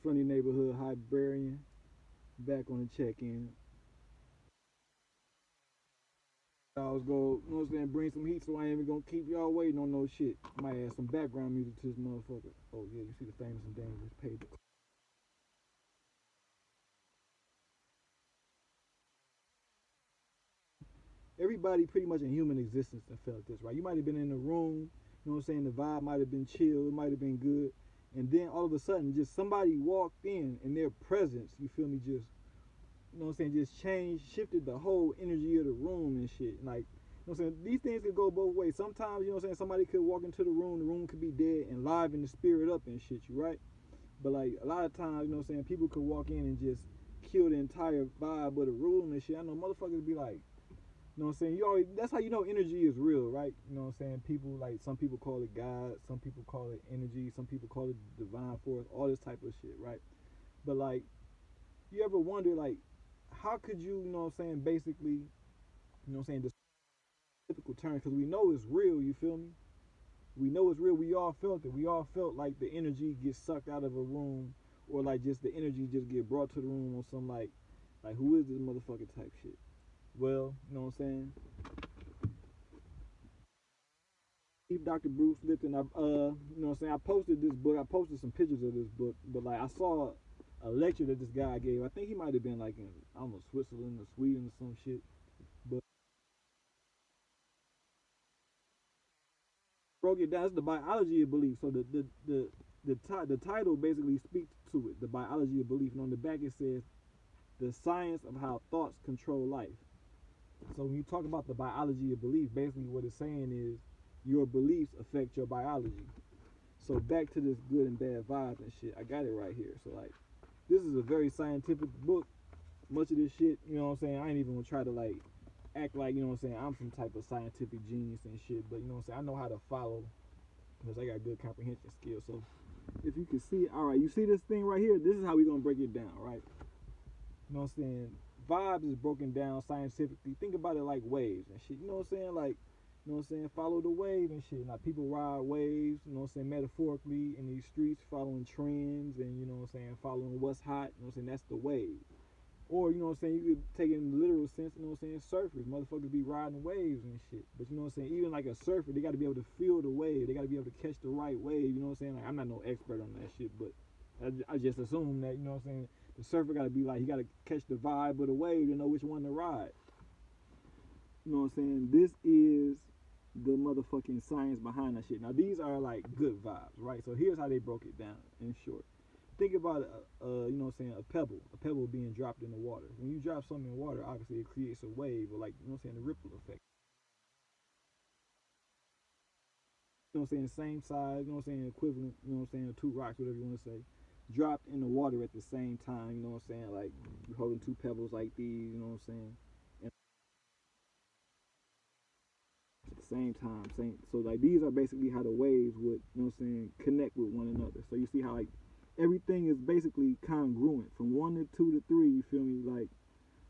Friendly neighborhood Highbrarian, back on the check-in. I was go, you know what I'm saying, bring some heat, so I ain't even gonna keep y'all waiting on no shit. Might add some background music to this motherfucker. Oh yeah, you see the famous and dangerous paper. Everybody pretty much in human existence that felt this, right? You might have been in the room, you know what I'm saying, the vibe might have been chill, it might have been good, and then all of a sudden just somebody walked in and their presence, you feel me, just, you know what I'm saying, just changed, shifted the whole energy of the room and shit. Like, you know what I'm saying, these things could go both ways. Sometimes, you know what I'm saying, somebody could walk into the room could be dead and liven the spirit up and shit, you right? But like a lot of times, you know what I'm saying, people could walk in and just kill the entire vibe of the room and shit. I know motherfuckers be like, you know what I'm saying? You always, that's how you know energy is real, right? You know what I'm saying? People like, some people call it God, some people call it energy, some people call it divine force, all this type of shit, right? But like, you ever wonder like, how could you know what I'm saying, basically, you know what I'm saying, the typical term, because we know it's real, you feel me? We know it's real. We all felt it. We all felt like the energy gets sucked out of a room, or like just the energy just get brought to the room on some like who is this motherfucker type shit. Well, you know what I'm saying? Dr. Bruce Lipton. You know what I'm saying? I posted this book. I posted some pictures of this book, but like I saw a lecture that this guy gave. I think he might have been like in, I don't know, Switzerland or Sweden or some shit. But broke it down. It's the biology of belief. So the title basically speaks to it. The biology of belief, and on the back it says the science of how thoughts control life. So when you talk about the biology of belief, basically what it's saying is your beliefs affect your biology. So back to this good and bad vibes and shit. I got it right here. So like, this is a very scientific book. Much of this shit, you know what I'm saying, I ain't even gonna try to like act like, you know what I'm saying, I'm some type of scientific genius and shit. But you know what I'm saying, I know how to follow because I got good comprehension skills. So if you can see, all right, you see this thing right here. This is how we gonna break it down, right? You know what I'm saying? Vibes is broken down scientifically. Think about it like waves and shit. You know what I'm saying? Like, you know what I'm saying? Follow the wave and shit. Like people ride waves, you know what I'm saying, metaphorically in these streets, following trends and you know what I'm saying, following what's hot, you know what I'm saying? That's the wave. Or, you know what I'm saying, you could take it in the literal sense, you know what I'm saying, surfers. Motherfuckers be riding waves and shit. But you know what I'm saying, even like a surfer, they gotta be able to feel the wave. They gotta be able to catch the right wave, you know what I'm saying? Like I'm not no expert on that shit, but I just assume that, you know what I'm saying, the surfer gotta be like, he gotta catch the vibe of the wave to know which one to ride. You know what I'm saying? This is the motherfucking science behind that shit. Now these are like good vibes, right? So here's how they broke it down in short. Think about you know what I'm saying, a pebble being dropped in the water. When you drop something in water, obviously it creates a wave, or like, you know what I'm saying, the ripple effect. You know what I'm saying, same size, you know what I'm saying, equivalent, you know what I'm saying, two rocks, whatever you want to say, dropped in the water at the same time, you know what I'm saying, like you're holding two pebbles like these, you know what I'm saying, and at the same time, same. So like these are basically how the waves would, you know what I'm saying, connect with one another. So you see how like everything is basically congruent from one to two to three. You feel me? Like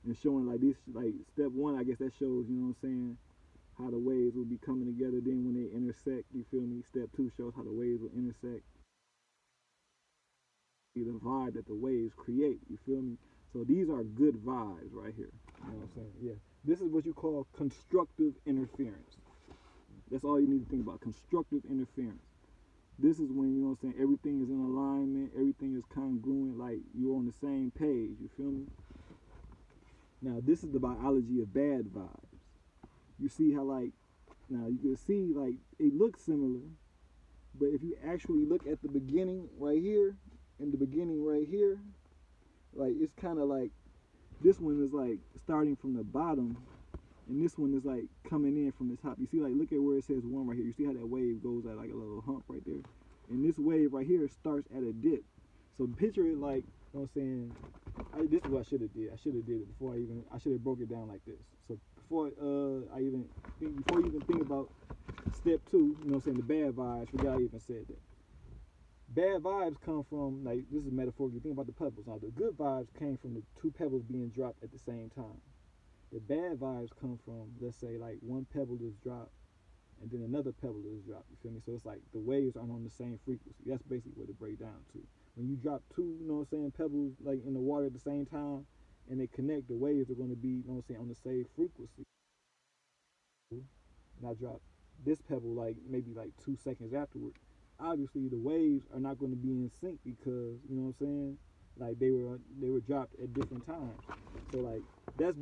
and showing like this, like step one, I guess that shows, you know what I'm saying, how the waves will be coming together. Then when they intersect, you feel me? Step two shows how the waves will intersect, the vibe that the waves create. You feel me? So these are good vibes right here. You know what I'm saying? Yeah. This is what you call constructive interference. That's all you need to think about. Constructive interference. This is when, you know what I'm saying, everything is in alignment, everything is congruent, like you're on the same page. You feel me? Now this is the biology of bad vibes. You see how like, now you can see like it looks similar, but if you actually look at the beginning right here and the beginning right here, like it's kind of like this one is like starting from the bottom and this one is like coming in from the top. You see, like look at where it says one right here. You see how that wave goes at like a little hump right there, and this wave right here starts at a dip. So picture it like, you know what I'm saying, this is what I should have did. I should have did it before I should have broke it down like this. So before before you even think about step two, you know what I'm saying, the bad vibes, forgot I even said that. Bad vibes come from, like, this is metaphorically, think about the pebbles. Now, the good vibes came from the two pebbles being dropped at the same time. The bad vibes come from, let's say, like, one pebble is dropped and then another pebble is dropped. You feel me? So it's like the waves aren't on the same frequency. That's basically what it breaks down to. when you drop two, you know what I'm saying, pebbles like in the water at the same time and they connect, the waves are going to be, you know what I'm saying, on the same frequency. And I drop this pebble like maybe like 2 seconds afterward. Obviously the waves are not going to be in sync because, you know what I'm saying, like they were dropped at different times. So like that's